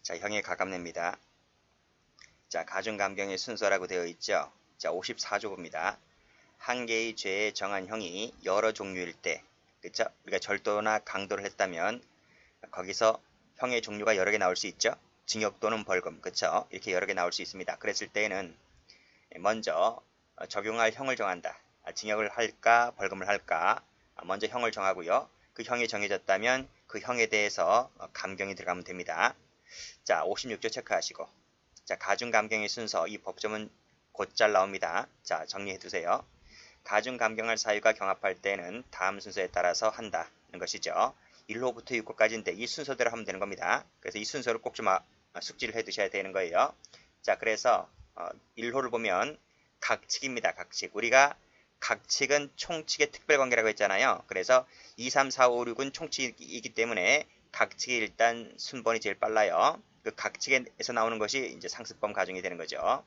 자, 형의 가감례입니다. 자, 가중감경의 순서라고 되어 있죠. 자, 54조입니다. 한 개의 죄에 정한 형이 여러 종류일 때, 그쵸? 우리가 절도나 강도를 했다면 거기서 형의 종류가 여러 개 나올 수 있죠. 징역 또는 벌금, 그쵸? 이렇게 여러 개 나올 수 있습니다. 그랬을 때에는 먼저 적용할 형을 정한다. 징역을 할까, 벌금을 할까? 먼저 형을 정하고요. 그 형이 정해졌다면 그 형에 대해서 감경이 들어가면 됩니다. 자, 56조 체크하시고. 자, 가중감경의 순서, 이 법조문 곧잘 나옵니다. 자, 정리해 두세요. 가중감경할 사유가 경합할 때는 다음 순서에 따라서 한다는 것이죠. 1호부터 6호까지인데 이 순서대로 하면 되는 겁니다. 그래서 이 순서를 꼭 좀 숙지를 해 두셔야 되는 거예요. 자, 그래서 1호를 보면 각칙입니다. 각칙. 우리가 각칙은 총칙의 특별관계라고 했잖아요. 그래서 2, 3, 4, 5, 6은 총칙이기 때문에 각칙이 일단 순번이 제일 빨라요. 그 각칙에서 나오는 것이 이제 상습범 가중이 되는 거죠.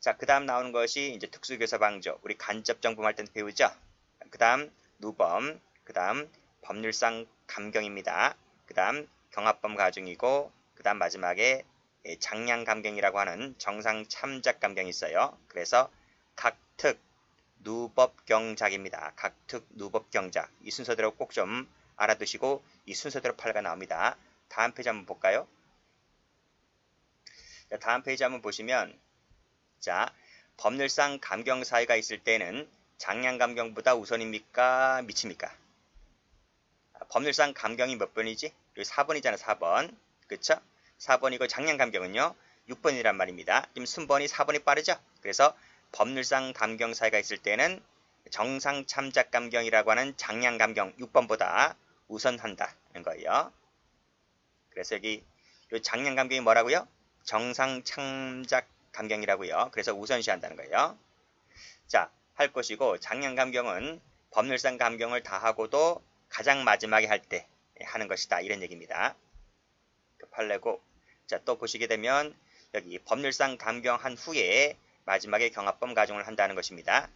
자, 그 다음 나오는 것이 이제 특수교사방조. 우리 간접정범할 때는 배우죠. 그 다음 누범, 그 다음 법률상 감경입니다. 그 다음 경합범 가중이고, 그 다음 마지막에 장량감경이라고 하는 정상참작 감경이 있어요. 그래서 각특, 누법경작입니다. 각특, 누법경작. 이 순서대로 꼭 좀 알아두시고 이 순서대로 판례가 나옵니다. 다음 페이지 한번 볼까요? 자, 다음 페이지 한번 보시면 자, 법률상 감경 사유가 있을 때는 장량감경보다 우선입니까? 미칩니까? 법률상 감경이 몇 번이지? 여기 4번이잖아, 4번. 그쵸? 4번이고 장량감경은요, 6번이란 말입니다. 지금 순번이 4번이 빠르죠? 그래서 법률상 감경 사유가 있을 때는 정상참작감경이라고 하는 장량감경 6번보다 우선한다는 거예요. 그래서 여기 장량감경이 뭐라고요? 정상참작감경이라고요. 그래서 우선시한다는 거예요. 자, 할 것이고 장량감경은 법률상 감경을 다 하고도 가장 마지막에 할 때 하는 것이다. 이런 얘기입니다. 그 판례고, 자, 또 보시게 되면 여기 법률상 감경한 후에 마지막에 경합범 가중을 한다는 것입니다.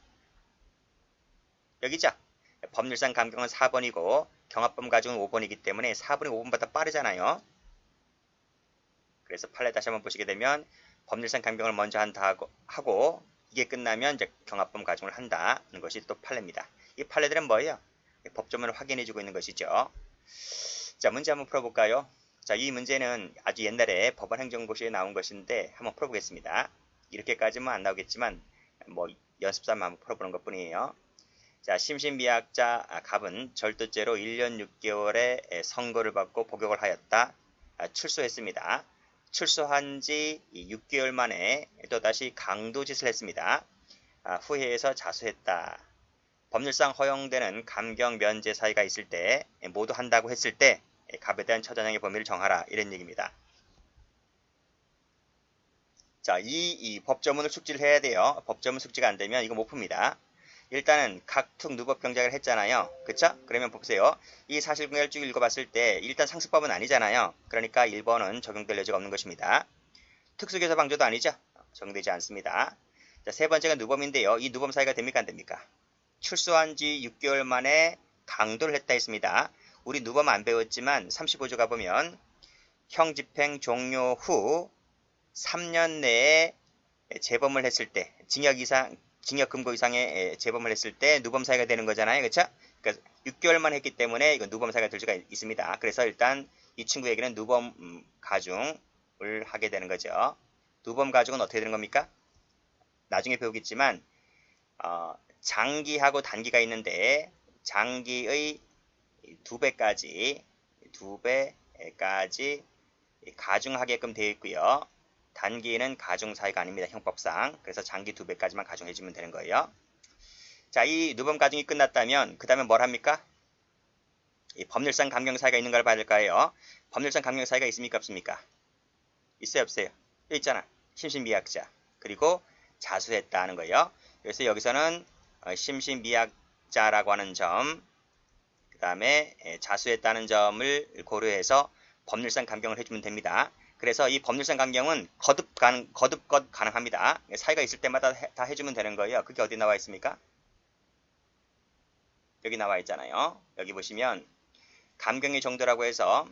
여기죠. 법률상 감경은 4번이고 경합범 가중은 5번이기 때문에 4번이 5번보다 빠르잖아요. 그래서 판례 다시 한번 보시게 되면 법률상 감경을 먼저 한다 하고 이게 끝나면 이제 경합범 가중을 한다는 것이 또 판례입니다. 이 판례들은 뭐예요? 법조문을 확인해주고 있는 것이죠. 자, 문제 한번 풀어볼까요? 자, 이 문제는 아주 옛날에 법원행정고시에 나온 것인데 한번 풀어보겠습니다. 이렇게까지는 안 나오겠지만 뭐 연습삼아 한번 풀어보는 것뿐이에요. 자, 심신미약자 갑은 절도죄로 1년 6개월의 선고를 받고 복역을 하였다. 출소했습니다. 출소한 지 6개월 만에 또다시 강도짓을 했습니다. 후회해서 자수했다. 법률상 허용되는 감경 면제 사유가 있을 때 모두 한다고 했을 때 갑에 대한 처자형의 범위를 정하라. 이런 얘기입니다. 자, 이 법조문을 숙지를 해야 돼요. 법조문 숙지가 안 되면 이거 못 풉니다. 일단은 각특 누법경작을 했잖아요. 그쵸? 그러면 보세요. 이 사실관계를 쭉 읽어봤을 때 일단 상습법은 아니잖아요. 그러니까 1번은 적용될 여지가 없는 것입니다. 특수교사 방조도 아니죠? 적용되지 않습니다. 자, 세 번째가 누범인데요. 이 누범 사유가 됩니까? 안 됩니까? 출소한 지 6개월 만에 강도를 했다 했습니다. 우리 누범 안 배웠지만 35조 가보면 형 집행 종료 후 3년 내에 재범을 했을 때 징역 금고 이상의 재범을 했을 때 누범 사유가 되는 거잖아요. 그렇죠? 그러니까 6개월만 했기 때문에 이건 누범 사유가 될 수가 있습니다. 그래서 일단 이 친구에게는 누범 가중을 하게 되는 거죠. 누범 가중은 어떻게 되는 겁니까? 나중에 배우겠지만 장기하고 단기가 있는데 장기의 2배까지 가중하게끔 되어 있고요. 단기에는 가중 사유가 아닙니다. 형법상. 그래서 장기 2배까지만 가중해주면 되는 거예요. 자, 이 누범 가중이 끝났다면 그 다음에 뭘 합니까? 이 법률상 감경 사유가 있는 걸 봐야 될까요? 법률상 감경 사유가 있습니까? 없습니까? 있어요? 없어요? 여기 있잖아. 심신미약자. 그리고 자수했다는 거예요. 그래서 여기서는 심신미약자라고 하는 점, 그 다음에 자수했다는 점을 고려해서 법률상 감경을 해주면 됩니다. 그래서 이 법률상 감경은 거듭 가능합니다. 사유가 있을 때마다 다 해주면 되는 거예요. 그게 어디 나와 있습니까? 여기 나와 있잖아요. 여기 보시면 감경의 정도라고 해서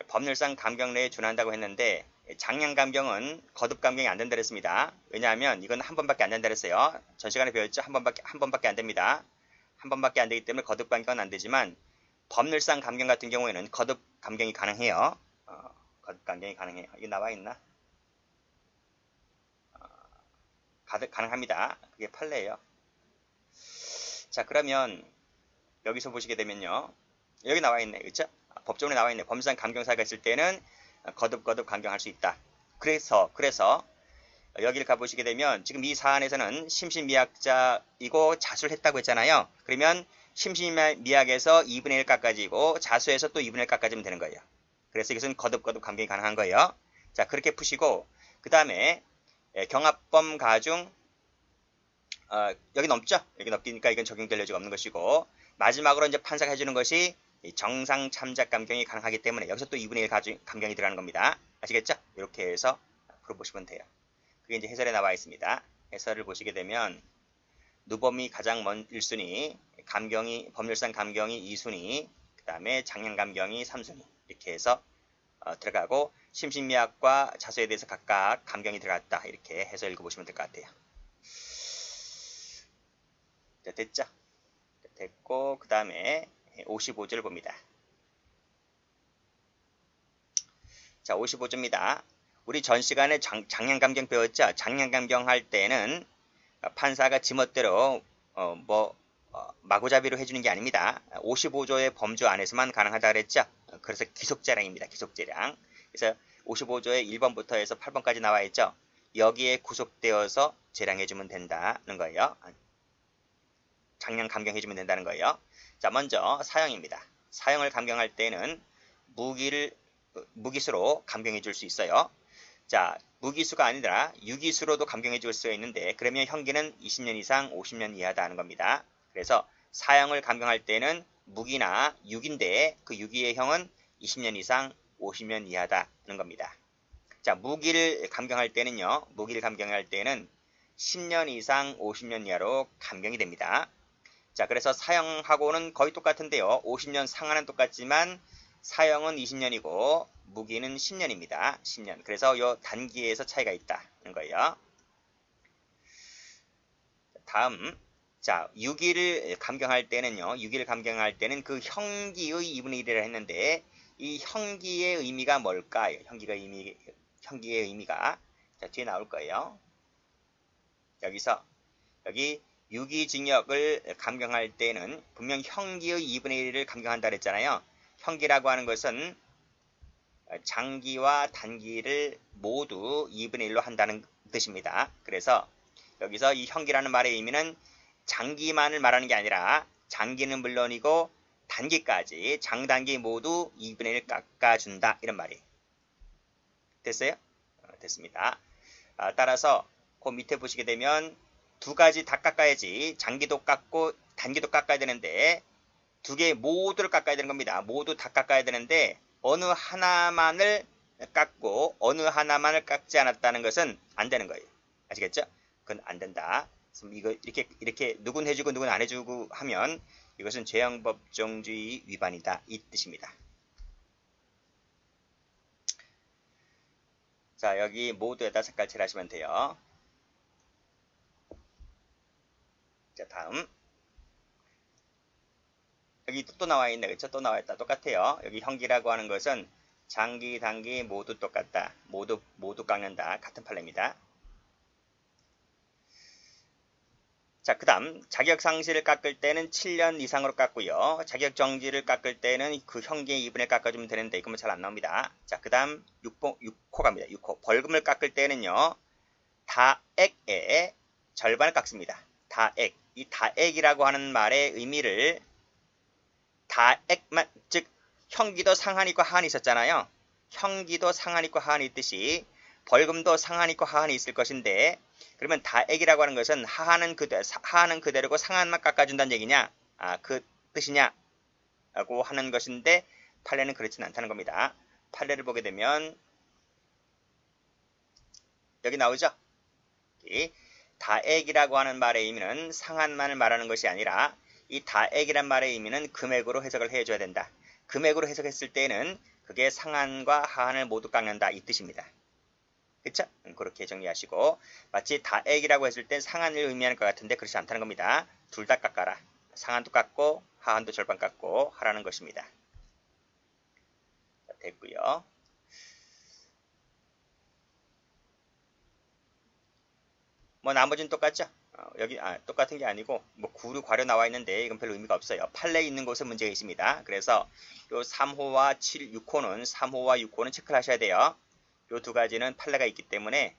법률상 감경 내에 준한다고 했는데 장량 감경은 거듭 감경이 안 된다 그랬습니다. 왜냐하면 이건 한 번밖에 안 된다 그랬어요. 전 시간에 배웠죠? 한 번밖에 안 됩니다. 한 번밖에 안 되기 때문에 거듭 감경은 안 되지만 법률상 감경 같은 경우에는 거듭 감경이 가능해요. 거듭 감경이 가능해요. 이거 나와 있나? 가능합니다. 그게 판례예요. 자, 그러면 여기서 보시게 되면요. 여기 나와 있네. 그렇죠? 법조문에 나와 있네. 법률상 감경 사유가 있을 때는 거듭 감경할 수 있다. 그래서 여기를 가보시게 되면 지금 이 사안에서는 심신미약자이고 자수를 했다고 했잖아요. 그러면 심신미약에서 2분의 1 깎아지고 자수에서 또 2분의 1 깎아지면 되는 거예요. 그래서 이것은 거듭 감경이 가능한 거예요. 자, 그렇게 푸시고 그 다음에 경합범 가중 여기 넘죠? 여기 넘기니까 이건 적용될 여지가 없는 것이고 마지막으로 이제 판사가 해주는 것이 정상 참작 감경이 가능하기 때문에 여기서 또 2분의 1 감경이 들어가는 겁니다. 아시겠죠? 이렇게 해서 풀어보시면 돼요. 그게 이제 해설에 나와 있습니다. 해설을 보시게 되면 누범이 가장 먼 1순위, 법률상 감경이 2순위, 그 다음에 장량 감경이 3순위 이렇게 해서 들어가고 심신미약과 자수에 대해서 각각 감경이 들어갔다. 이렇게 해서 읽어보시면 될 것 같아요. 자, 됐죠? 됐고 그 다음에 55조를 봅니다. 자, 55조입니다. 우리 전 시간에 장량감경 배웠죠? 장량감경 할 때는 판사가 지멋대로 마구잡이로 해주는 게 아닙니다. 55조의 범주 안에서만 가능하다 그랬죠? 그래서 기속재량입니다. 기속재량. 그래서 55조의 1번부터 해서 8번까지 나와 있죠? 여기에 구속되어서 재량해주면 된다는 거예요. 장량 감경해주면 된다는 거예요. 자, 먼저 사형입니다. 사형을 감경할 때는 무기수로 감경해 줄 수 있어요. 자, 무기수가 아니라 유기수로도 감경해 줄 수가 있는데 그러면 형기는 20년 이상 50년 이하다 하는 겁니다. 그래서 사형을 감경할 때는 무기나 유기인데 그 유기의 형은 20년 이상 50년 이하다는 겁니다. 자, 무기를 감경할 때는요. 무기를 감경할 때는 10년 이상 50년 이하로 감경이 됩니다. 자, 그래서 사형하고는 거의 똑같은데요. 50년 상한은 똑같지만 사형은 20년이고 무기는 10년입니다. 10년. 그래서 이 단기에서 차이가 있다는 거예요. 다음, 자, 유기를 감경할 때는요. 유기를 감경할 때는 그 형기의 2분의 1이라 했는데 이 형기의 의미가 뭘까요? 형기의 의미가 자, 뒤에 나올 거예요. 여기 유기징역을 감경할 때는 분명 형기의 2분의 1을 감경한다 그랬잖아요. 형기라고 하는 것은 장기와 단기를 모두 2분의 1로 한다는 뜻입니다. 그래서 여기서 이 형기라는 말의 의미는 장기만을 말하는 게 아니라 장기는 물론이고 단기까지 장단기 모두 2분의 1 깎아준다 이런 말이 됐어요? 됐습니다. 따라서 그 밑에 보시게 되면 두 가지 다 깎아야지 장기도 깎고 단기도 깎아야 되는데 두 개 모두를 깎아야 되는 겁니다. 모두 다 깎아야 되는데 어느 하나만을 깎고 어느 하나만을 깎지 않았다는 것은 안 되는 거예요. 아시겠죠? 그건 안 된다. 이거 이렇게 누군 해주고 누군 안 해주고 하면 이것은 죄형법정주의 위반이다 이 뜻입니다. 자, 여기 모두에다 색깔 칠하시면 돼요. 자, 다음 여기 또 나와 있네. 그렇죠? 또 나와 있다. 똑같아요. 여기 형기라고 하는 것은 장기, 단기 모두 똑같다. 모두 깎는다. 같은 판례입니다. 자, 그 다음 자격상실을 깎을 때는 7년 이상으로 깎고요. 자격정지를 깎을 때는 그 형기의 2분의 1 깎아주면 되는데 이거는 잘 안 나옵니다. 자, 그 다음 6호 갑니다. 6호. 벌금을 깎을 때는요. 다액의 절반을 깎습니다. 다액. 이 다액이라고 하는 말의 의미를 다액만, 즉 형기도 상한이 있고 하한이 있었잖아요. 형기도 상한이 있고 하한이 있듯이 벌금도 상한이 있고 하한이 있을 것인데 그러면 다액이라고 하는 것은 하한은 그대로고 상한만 깎아준다는 얘기냐? 그 뜻이냐? 라고 하는 것인데 판례는 그렇지는 않다는 겁니다. 판례를 보게 되면 여기 나오죠? 이 다액이라고 하는 말의 의미는 상한만을 말하는 것이 아니라 이 다액이란 말의 의미는 금액으로 해석을 해줘야 된다. 금액으로 해석했을 때는 그게 상한과 하한을 모두 깎는다 이 뜻입니다. 그쵸? 그렇게 정리하시고 마치 다액이라고 했을 때 상한을 의미하는 것 같은데 그렇지 않다는 겁니다. 둘 다 깎아라. 상한도 깎고 하한도 절반 깎고 하라는 것입니다. 자, 됐고요. 뭐 나머지는 똑같죠? 여기 똑같은 게 아니고 뭐 구류 괄호 나와 있는데 이건 별로 의미가 없어요. 판례 있는 곳에 문제가 있습니다. 그래서 요 3호와 6호는 3호와 6호는 체크를 하셔야 돼요. 요 두 가지는 판례가 있기 때문에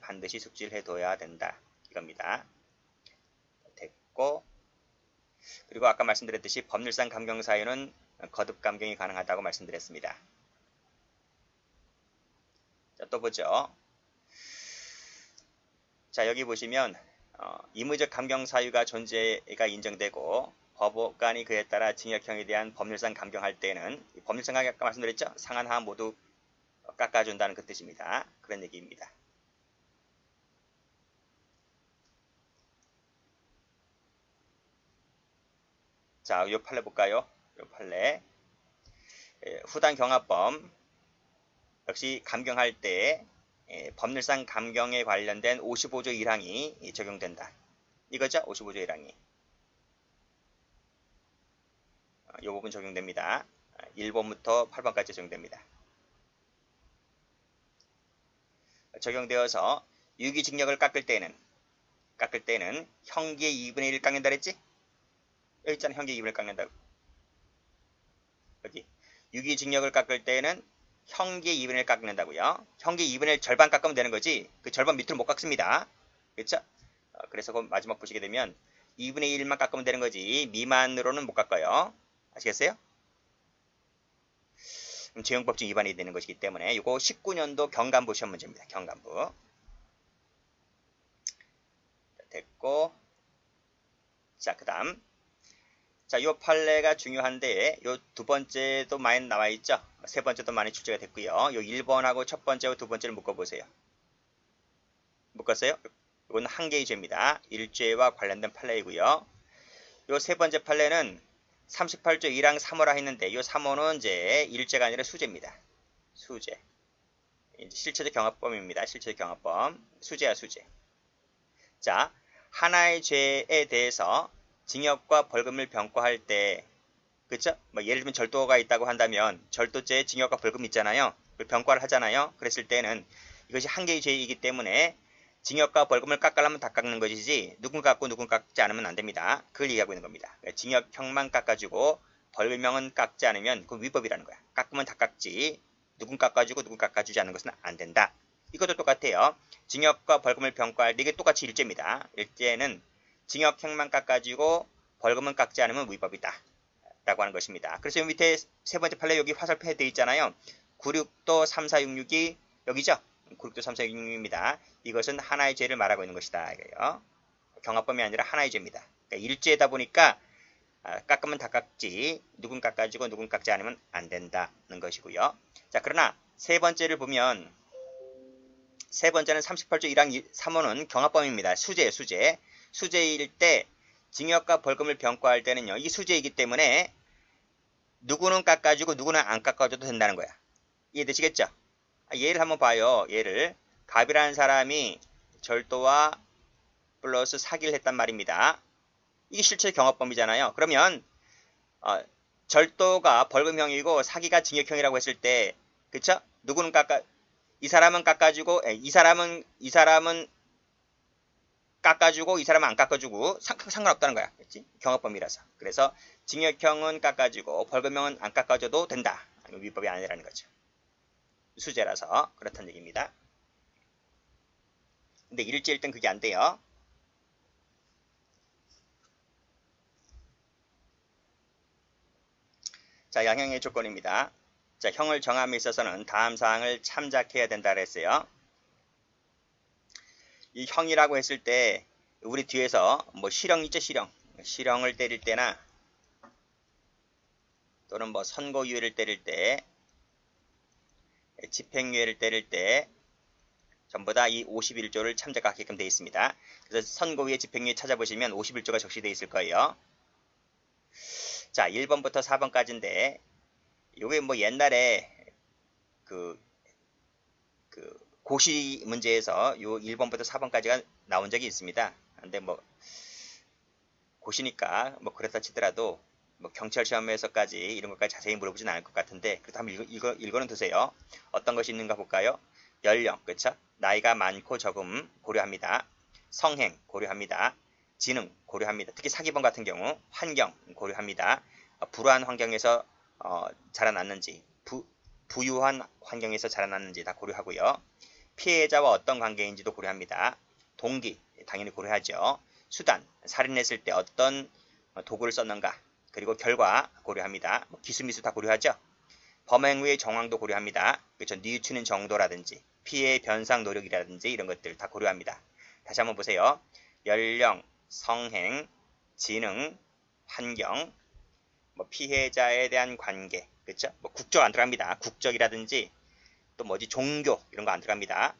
반드시 숙지를 해둬야 된다. 이겁니다. 됐고 그리고 아까 말씀드렸듯이 법률상 감경 사유는 거듭 감경이 가능하다고 말씀드렸습니다. 자, 또 보죠. 자, 여기 보시면 의무적 감경 사유가 존재가 인정되고 법관이 그에 따라 징역형에 대한 법률상 감경할 때는 법률상 감경 아까 말씀드렸죠? 상한 하한 모두 깎아준다는 그 뜻입니다. 그런 얘기입니다. 자, 요 판례 볼까요? 요 판례 후단 경합범 역시 감경할 때 법률상 감경에 관련된 55조 1항이 적용된다. 이거죠? 55조 1항이. 이 부분 적용됩니다. 1번부터 8번까지 적용됩니다. 적용되어서 유기징역을 깎을 때는 형기의 2분의 1을 깎는다 그랬지? 여기 있잖아. 형기의 2분의 1을 깎는다고. 여기 유기징역을 깎을 때는 형기의 2분의 1을 깎는다고요. 형기의 2분의 1 절반 깎으면 되는 거지. 그 절반 밑으로 못 깎습니다. 그렇죠? 그래서 그 마지막 보시게 되면 2분의 1만 깎으면 되는 거지 미만으로는 못 깎아요. 아시겠어요? 재형법칙 위반이 되는 것이기 때문에 이거 19년도 경감부 시험 문제입니다. 경감부. 됐고 자, 그 다음 자, 요 판례가 중요한데 요 두 번째도 많이 나와 있죠. 세 번째도 많이 출제가 됐고요. 요 1번하고 첫 번째와 두 번째를 묶어보세요. 묶었어요? 이건 한 개의 죄입니다. 일죄와 관련된 판례이고요. 요 세 번째 판례는 38조 1항 3호라 했는데 요 3호는 이제 일죄가 아니라 수죄입니다. 수죄. 실체적 경합범입니다. 실체적 경합범. 수죄야 수죄. 자, 하나의 죄에 대해서 징역과 벌금을 병과할 때 그쵸? 뭐 예를 들면 절도가 있다고 한다면 절도죄에 징역과 벌금이 있잖아요. 병과를 하잖아요. 그랬을 때는 이것이 한 개의 죄이기 때문에 징역과 벌금을 깎으려면 다 깎는 것이지 누군 깎고 누군 깎지 않으면 안 됩니다. 그걸 얘기하고 있는 겁니다. 징역형만 깎아주고 벌금형은 깎지 않으면 그건 위법이라는 거야. 깎으면 다 깎지 누군 깎아주고 누군 깎아주지 않는 것은 안 된다. 이것도 똑같아요. 징역과 벌금을 병과할 때 이게 똑같이 일죄입니다. 일죄는 징역형만 깎아주고 벌금은 깎지 않으면 위법이다. 라고 하는 것입니다. 그래서 밑에 세 번째 판례 여기 화살표에 되어 있잖아요. 96도 3466이 여기죠. 96도 3466입니다. 이것은 하나의 죄를 말하고 있는 것이다. 이거예요. 경합범이 아니라 하나의 죄입니다. 그러니까 일죄다 보니까 깎으면 다 깎지 누군 깎아주고 누군 깎지 않으면 안 된다는 것이고요. 자, 그러나 세 번째를 보면 세 번째는 38조 1항 3호는 경합범입니다. 수죄예요. 수죄. 수죄일 때 징역과 벌금을 병과할 때는요. 이게 수죄이기 때문에 누구는 깎아주고 누구는 안 깎아줘도 된다는 거야. 이해되시겠죠? 예를 한번 봐요. 예를 갑이라는 사람이 절도와 플러스 사기를 했단 말입니다. 이게 실제 경합범이잖아요. 그러면 절도가 벌금형이고 사기가 징역형이라고 했을 때 그쵸? 누구는 이 사람은 깎아주고 이 사람은 깎아주고 이 사람은 안 깎아주고 상관없다는 거야. 그렇지? 경합범이라서. 그래서 징역형은 깎아주고 벌금형은 안 깎아줘도 된다. 위법이 아니라는 거죠. 수재라서 그렇다는 얘기입니다. 근데 일죄일 땐 그게 안 돼요. 자, 양형의 조건입니다. 자, 형을 정함에 있어서는 다음 사항을 참작해야 된다 그랬어요. 이 형이라고 했을 때 우리 뒤에서 뭐 실형 있죠, 실형. 실형을 때릴 때나 또는 뭐 선고유예를 때릴 때 집행유예를 때릴 때 전부 다 이 51조를 참작하게끔 되어 있습니다. 그래서 선고유예 집행유예 찾아보시면 51조가 적시되어 있을 거예요. 자, 1번부터 4번까지인데 요게 뭐 옛날에 그 고시 문제에서 요 1번부터 4번까지가 나온 적이 있습니다. 근데 뭐 고시니까 뭐 그렇다 치더라도 뭐 경찰 시험에서까지 이런 것까지 자세히 물어보진 않을 것 같은데 그래도 한번 읽어는 두세요. 어떤 것이 있는가 볼까요? 연령, 그쵸? 나이가 많고 적음 고려합니다. 성행 고려합니다. 지능 고려합니다. 특히 사기범 같은 경우 환경 고려합니다. 불우한 환경에서 자라났는지 부유한 환경에서 자라났는지 다 고려하고요. 피해자와 어떤 관계인지도 고려합니다. 동기 당연히 고려하죠. 수단 살인했을 때 어떤 도구를 썼는가 그리고 결과 고려합니다. 기수미수 다 고려하죠. 범행 후의 정황도 고려합니다. 그렇죠. 뉘우치는 정도라든지 피해 변상 노력이라든지 이런 것들 다 고려합니다. 다시 한번 보세요. 연령, 성행, 지능, 환경, 피해자에 대한 관계, 그렇죠? 국적 안 들어갑니다. 국적이라든지 또 뭐지 종교 이런 거 안 들어갑니다.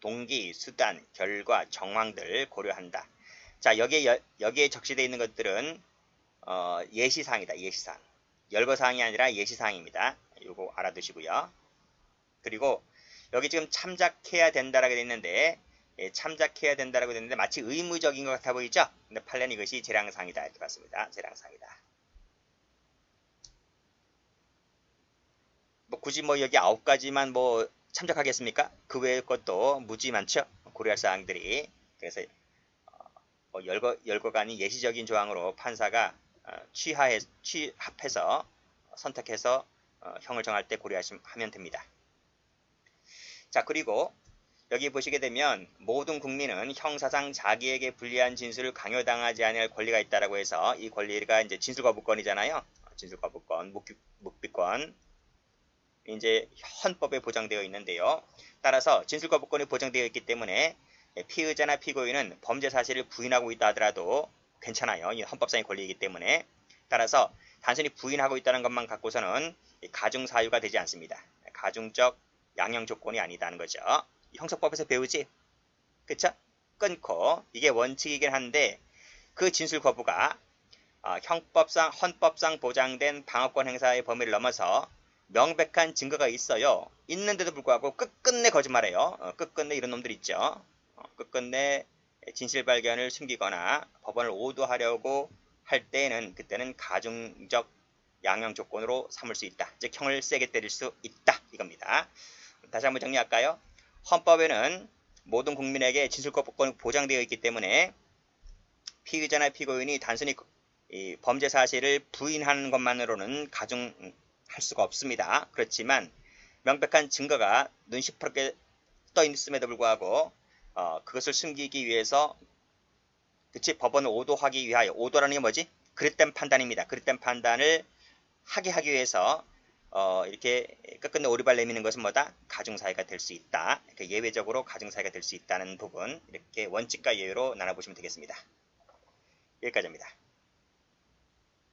동기, 수단, 결과, 정황들 고려한다. 자, 여기에 적시되어 있는 것들은 예시사항이다. 예시사항. 열거사항이 아니라 예시사항입니다. 이거 알아두시고요. 그리고 여기 지금 참작해야 된다라고 되어 있는데 참작해야 된다라고 되어 있는데 마치 의무적인 것 같아 보이죠? 근데 판례는 이것이 재량사항이다. 이렇게 봤습니다. 재량사항이다. 굳이 여기 9가지만 참작하겠습니까? 그 외의 것도 무지 많죠? 고려할 사항들이. 그래서 열거간이 예시적인 조항으로 판사가 취합해서 선택해서 형을 정할 때 고려하면 됩니다. 자, 그리고 여기 보시게 되면 모든 국민은 형사상 자기에게 불리한 진술을 강요당하지 않을 권리가 있다라고 해서 이 권리가 이제 진술거부권이잖아요. 진술거부권, 묵비권. 이제 헌법에 보장되어 있는데요. 따라서 진술거부권이 보장되어 있기 때문에 피의자나 피고인은 범죄 사실을 부인하고 있다 하더라도 괜찮아요. 이 헌법상의 권리이기 때문에. 따라서 단순히 부인하고 있다는 것만 갖고서는 가중사유가 되지 않습니다. 가중적 양형 조건이 아니다는 거죠. 형사법에서 배우지? 그쵸? 끊고 이게 원칙이긴 한데 그 진술 거부가 헌법상 보장된 방어권 행사의 범위를 넘어서 명백한 증거가 있어요. 있는데도 불구하고 끝끝내 거짓말해요. 끝끝내 이런 놈들 있죠. 끝끝내 진실 발견을 숨기거나 법원을 오도하려고 할 때에는 그때는 가중적 양형 조건으로 삼을 수 있다. 즉 형을 세게 때릴 수 있다. 이겁니다. 다시 한번 정리할까요? 헌법에는 모든 국민에게 진술거부권이 보장되어 있기 때문에 피의자나 피고인이 단순히 이 범죄 사실을 부인하는 것만으로는 가중할 수가 없습니다. 그렇지만 명백한 증거가 눈 시퍼렇게 떠 있음에도 불구하고 그것을 숨기기 위해서 법원을 오도하기 위하여 오도라는 게 뭐지? 그릇된 판단입니다. 그릇된 판단을 하기 위해서 이렇게 끝끝내 오리발 내미는 것은 뭐다? 가중사유가 될 수 있다. 예외적으로 가중사유가 될 수 있다는 부분 이렇게 원칙과 예외로 나눠보시면 되겠습니다. 여기까지입니다.